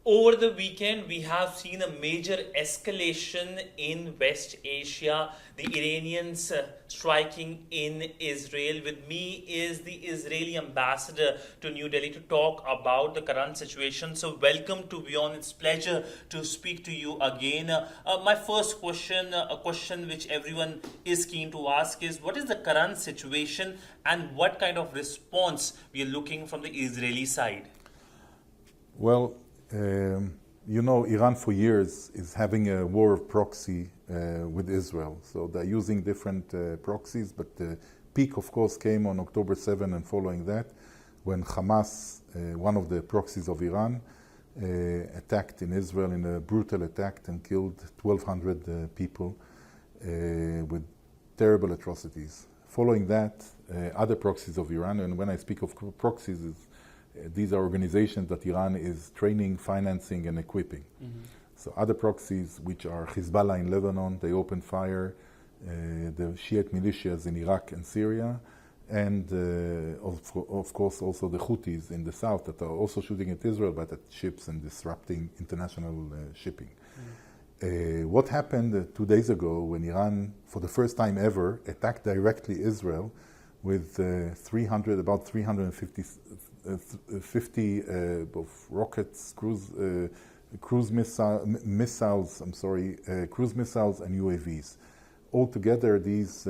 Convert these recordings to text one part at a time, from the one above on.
Over the weekend, we have seen a major escalation in West Asia. The Iranians striking in Israel. With me is the Israeli ambassador to New Delhi to talk about the current situation. So, welcome to WION. It's pleasure to speak to you again. My first question, a question which everyone is keen to ask, is what is the current situation and what kind of response we are looking from the Israeli side? Well, Iran for years is having a war of proxy with Israel. So they're using different proxies, but the peak, of course, came on October 7 and following that, when Hamas, one of the proxies of Iran, attacked in Israel in a brutal attack and killed 1,200 people with terrible atrocities. Following that, other proxies of Iran, and when I speak of proxies, these are organizations that Iran is training, financing, and equipping. Mm-hmm. So other proxies, which are Hezbollah in Lebanon, they opened fire, the Shiite militias in Iraq and Syria, and of course also the Houthis in the south that are also shooting at Israel, but at ships and disrupting international shipping. Mm-hmm. What happened 2 days ago when Iran, for the first time ever, attacked directly Israel with about 350 of rockets, cruise missiles, and UAVs. Altogether, these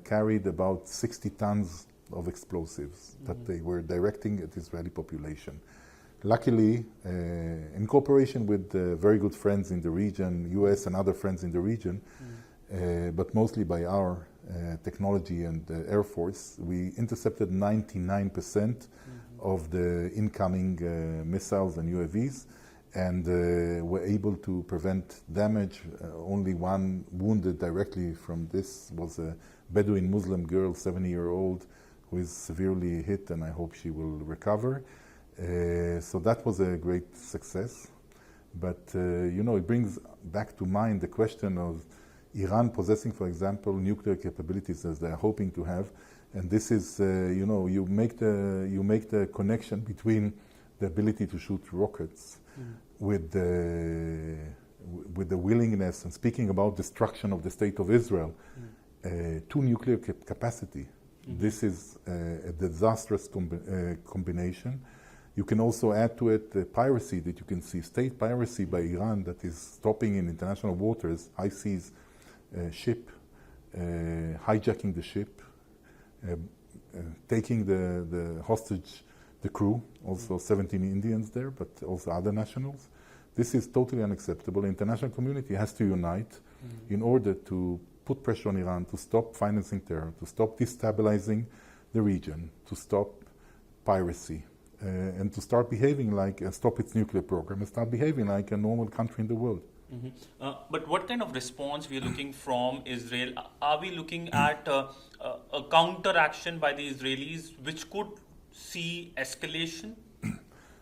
carried about 60 tons of explosives that they were directing at the Israeli population. Luckily, in cooperation with very good friends in the region, US and other friends in the region, but mostly by our technology and the Air Force, we intercepted 99% of the incoming missiles and UAVs, and were able to prevent damage. Only one wounded directly from this was a Bedouin Muslim girl, 70-year-old, who is severely hit, and I hope she will recover. So that was a great success. But, it brings back to mind the question of Iran possessing, for example, nuclear capabilities as they are hoping to have. And this is, you make the connection between the ability to shoot rockets with the willingness, and speaking about destruction of the state of Israel, to nuclear capacity. This is a disastrous combination. You can also add to it the piracy that you can see, state piracy by Iran that is stopping in international waters, high seas, ship, hijacking the ship, taking the hostage, the crew, also 17 Indians there, but also other nationals. This is totally unacceptable. The international community has to unite in order to put pressure on Iran to stop financing terror, to stop destabilizing the region, to stop piracy, and to start behaving like, stop its nuclear program, and start behaving like a normal country in the world. Mm-hmm. But what kind of response we are looking from Israel? Are we looking at a counter-action by the Israelis which could see escalation?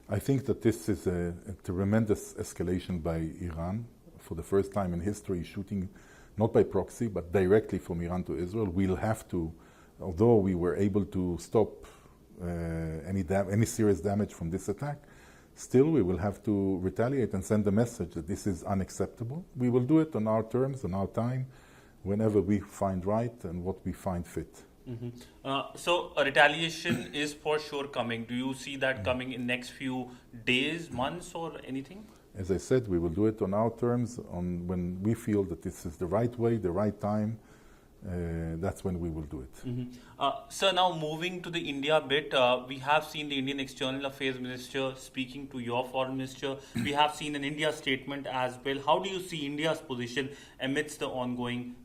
I think that this is a tremendous escalation by Iran. For the first time in history, shooting not by proxy, but directly from Iran to Israel. We'll have to, although we were able to stop any serious damage from this attack, still, we will have to retaliate and send a message that this is unacceptable. We will do it on our terms, on our time, whenever we find right and what we find fit. So a retaliation is for sure coming. Do you see that coming in next few days, months, or anything? As I said, we will do it on our terms, on when we feel that this is the right way, the right time. That's when we will do it. So now moving to the India bit, we have seen the Indian External Affairs Minister speaking to your Foreign Minister. We have seen an India statement as well. How do you see India's position amidst the ongoing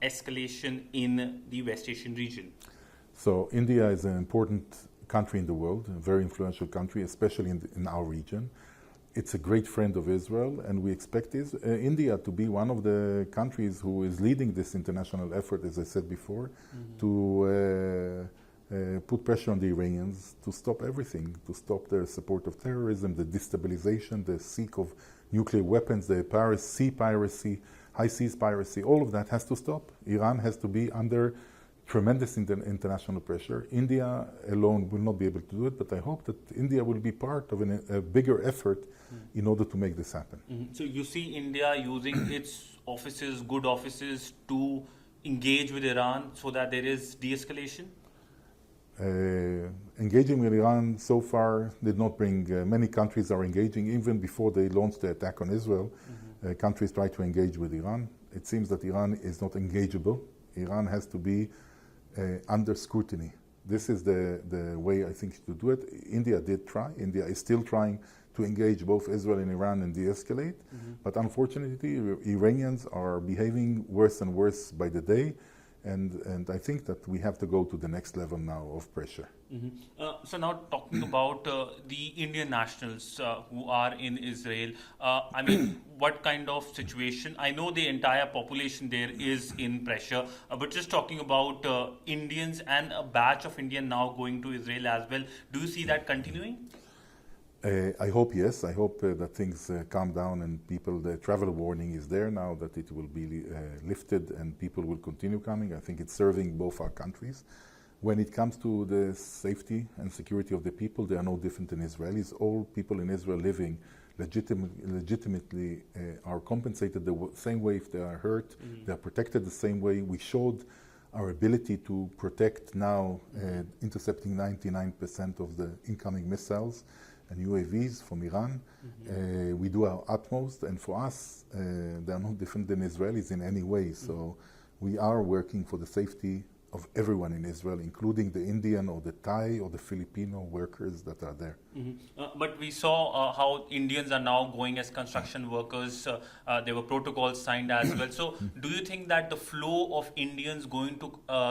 escalation in the West Asian region? So India is an important country in the world, a very influential country, especially in our region. It's a great friend of Israel, and we expect India to be one of the countries who is leading this international effort, as I said before, to put pressure on the Iranians to stop everything, to stop their support of terrorism, the destabilization, the seek of nuclear weapons, the sea piracy, high seas piracy. All of that has to stop. Iran has to be under tremendous international pressure. India alone will not be able to do it, but I hope that India will be part of a bigger effort in order to make this happen. So you see India using its offices, good offices, to engage with Iran so that there is de-escalation? Engaging with Iran so far did not bring, many countries are engaging. Even before they launched the attack on Israel, countries try to engage with Iran. It seems that Iran is not engageable. Iran has to be under scrutiny. This is the way I think to do it. India did try. India is still trying to engage both Israel and Iran and de-escalate. But unfortunately, Iranians are behaving worse and worse by the day. And I think that we have to go to the next level now of pressure. So now talking about the Indian nationals who are in Israel, I mean, what kind of situation? I know the entire population there is in pressure, but just talking about Indians and a batch of Indian now going to Israel as well, do you see that continuing? I hope yes. I hope that things calm down and the travel warning is there now, that it will be lifted and people will continue coming. I think it's serving both our countries. When it comes to the safety and security of the people, they are no different than Israelis. All people in Israel living legitimately are compensated the same way if they are hurt. They are protected the same way. We showed our ability to protect now, intercepting 99% of the incoming missiles and UAVs from Iran. We do our utmost, and for us, they are no different than Israelis in any way. So we are working for the safety of everyone in Israel, including the Indian or the Thai or the Filipino workers that are there. But we saw how Indians are now going as construction workers. There were protocols signed as well. So do you think that the flow of Indians going to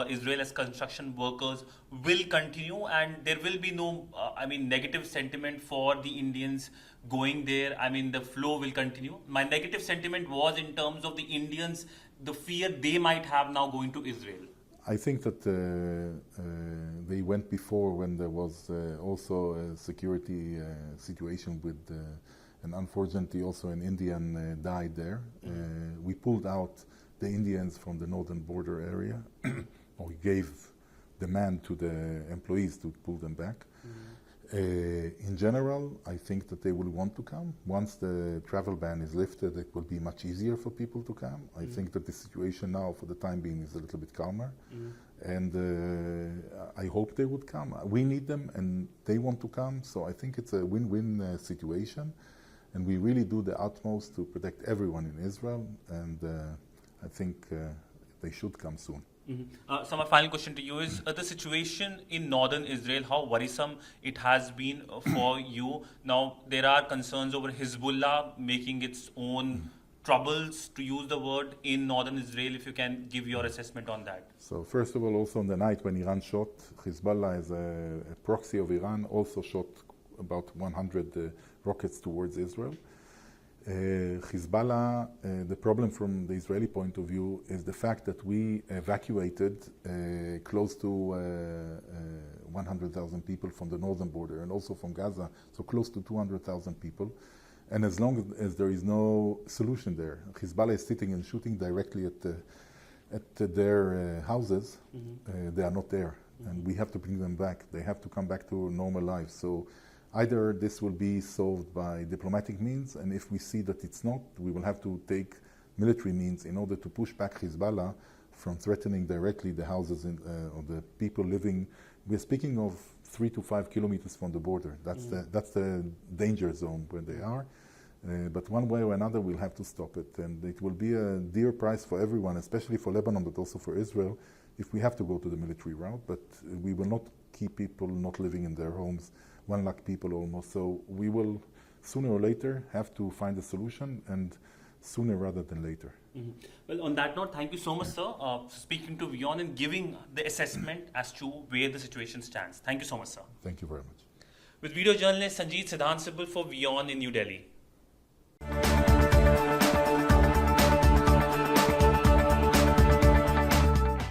Israel as construction workers will continue, and there will be no, negative sentiment for the Indians going there? I mean, the flow will continue. My negative sentiment was in terms of the Indians, the fear they might have now going to Israel. I think that they went before when there was also a security situation with, and unfortunately also an Indian died there. We pulled out the Indians from the northern border area, or we gave demand to the employees to pull them back. In general, I think that they will want to come. Once the travel ban is lifted, it will be much easier for people to come. I think that the situation now, for the time being, is a little bit calmer. And I hope they would come. We need them, and they want to come. So I think it's a win-win situation. And we really do the utmost to protect everyone in Israel. And I think they should come soon. So my final question to you is the situation in northern Israel, how worrisome it has been for you. Now, there are concerns over Hezbollah making its own troubles, to use the word, in northern Israel. If you can give your assessment on that. So first of all, also on the night when Iran shot, Hezbollah, as a proxy of Iran, also shot about 100 rockets towards Israel. Hezbollah, the problem from the Israeli point of view is the fact that we evacuated close to 100,000 people from the northern border and also from Gaza, so close to 200,000 people. And as long as there is no solution there, Hezbollah is sitting and shooting directly at their houses, they are not there. And we have to bring them back. They have to come back to normal life. So either this will be solved by diplomatic means, and if we see that it's not, we will have to take military means in order to push back Hezbollah from threatening directly the houses of the people living. We're speaking of 3 to 5 kilometers from the border. That's the danger zone where they are. But one way or another, we'll have to stop it. And it will be a dear price for everyone, especially for Lebanon, but also for Israel, if we have to go to the military route. But we will not keep people not living in their homes, 1 lakh people almost. So we will, sooner or later, have to find a solution, and sooner rather than later. Well, on that note, thank you so much, sir, for speaking to WION and giving the assessment as to where the situation stands. Thank you so much, sir. Thank you very much. With video journalist Sidhant Sibal for WION in New Delhi.